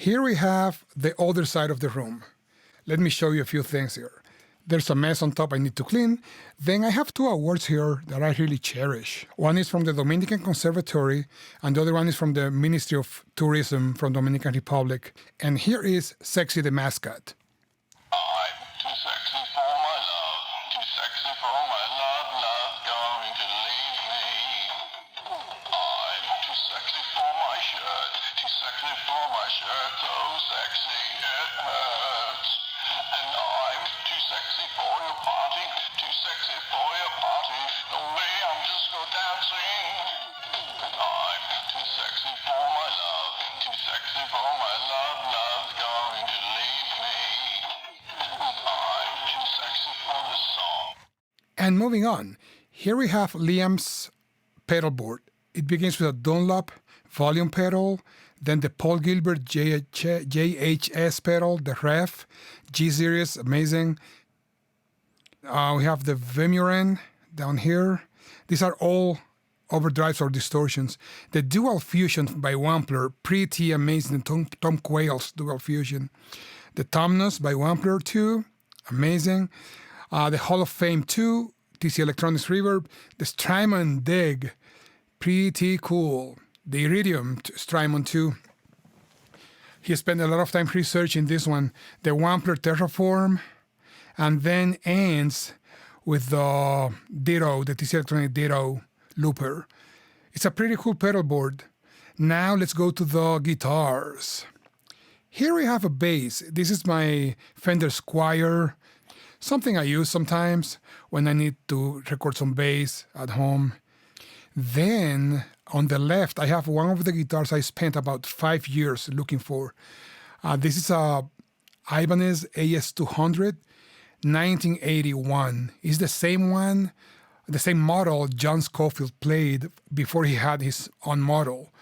Here we have the other side of the room. Let me show you a few things here. There's a mess on top I need to clean. Then I have two awards here that I really cherish. One is from the Dominican Conservatory, and the other one is from the Ministry of Tourism from Dominican Republic. And here is Sexy the mascot. I'm too sexy for my love, too sexy for my love, love going to leave me. I'm too sexy for my shirt, too sexy for my shirt, so sexy it hurts. And I'm too sexy for your party, too sexy for your party, no way I'm just go dancing. I'm too sexy for my love, too sexy for my love, love's going to leave me. I'm too sexy for this song. And moving on, here we have Liam's pedal board. It begins with a Dunlop volume pedal, then the Paul Gilbert JHS pedal, the Ref, G-Series, amazing. We have the Vimuren down here. These are all overdrives or distortions. The Dual Fusion by Wampler, pretty amazing. Tom Quayle's Dual Fusion. The Tomnus by Wampler 2, amazing. The Hall of Fame 2, TC Electronics Reverb. The Strymon Dig, pretty cool. The Iridium Strymon 2. He spent a lot of time researching this one. The Wampler Terraform. And then ends with the Ditto, the TC Electronics Ditto looper. It's a pretty cool pedal board. Now let's go to the guitars. Here we have a bass. This is my Fender Squier, something I use sometimes when I need to record some bass at home. Then on the left, I have one of the guitars I spent about 5 years looking for. This is a Ibanez AS200, 1981. It's the same one, the same model John Scofield played before he had his own model.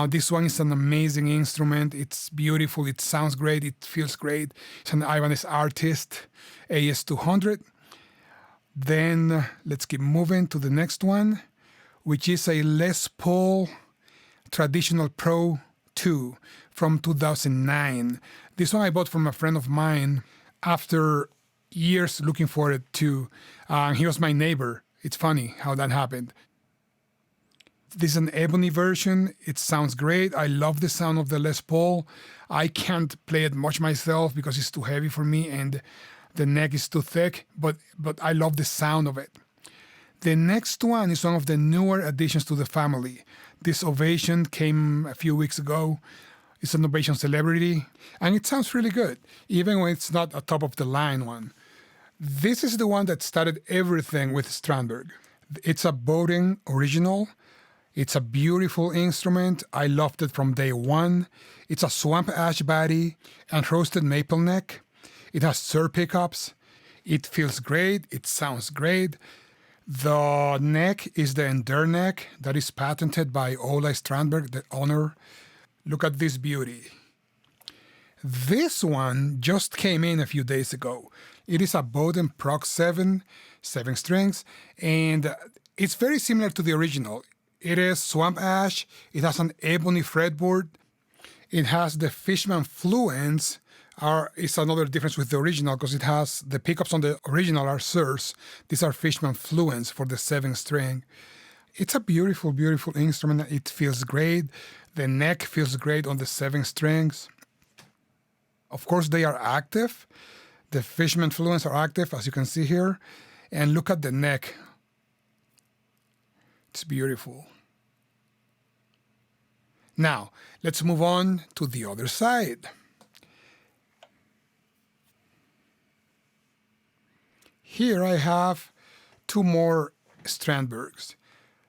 This one is an amazing instrument. It's beautiful. It sounds great. It feels great. It's an Ibanez Artist AS200. Then let's keep moving to the next one, which is a Les Paul Traditional Pro 2 from 2009. This one I bought from a friend of mine after years looking for it too. He was my neighbor. It's funny how that happened. This is an ebony version. It sounds great. I love the sound of the Les Paul. I can't play it much myself because it's too heavy for me and the neck is too thick, but I love the sound of it. The next one is one of the newer additions to the family. This Ovation came a few weeks ago. It's an Ovation Celebrity, and it sounds really good, even when it's not a top-of-the-line one. This is the one that started everything with Strandberg. It's a Bowden original. It's a beautiful instrument. I loved it from day one. It's a swamp ash body and roasted maple neck. It has Sir pickups. It feels great. It sounds great. The neck is the Endure neck that is patented by Ola Strandberg, the owner. Look at this beauty. This one just came in a few days ago. It is a Bowden Proc 7 strings, and it's very similar to the original. It is swamp ash. It has an ebony fretboard. It has the Fishman Fluence. It's another difference with the original because it has the pickups on the original are Sirs. These are Fishman Fluence for the 7 string. It's a beautiful, beautiful instrument. It feels great. The neck feels great on the 7 strings. Of course, they are active. The Fishman Fluence are active, as you can see here. And look at the neck. It's beautiful. Now, let's move on to the other side. Here I have two more Strandbergs.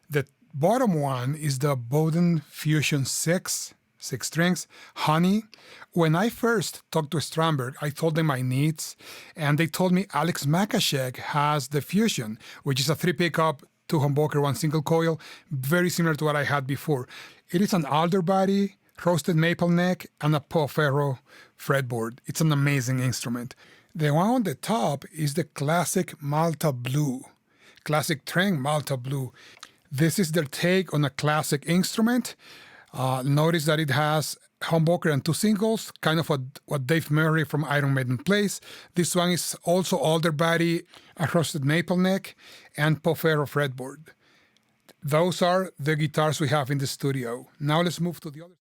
The bottom one is the Bowden Fusion 6 strings, Honey. When I first talked to Strandberg, I told them my needs, and they told me Alex Makashek has the Fusion, which is a 3-pickup, 2 humbucker, 1 single coil, very similar to what I had before. It is an alder body, roasted maple neck, and a Paul Ferro fretboard. It's an amazing instrument. The one on the top is the classic Malta Blue, classic Treng Malta Blue. This is their take on a classic instrument. Notice that it has humbucker and two singles, kind of what Dave Murray from Iron Maiden plays. This one is also alder body, a rusted maple neck, and Pofero fretboard. Those are the guitars we have in the studio. Now let's move to the other.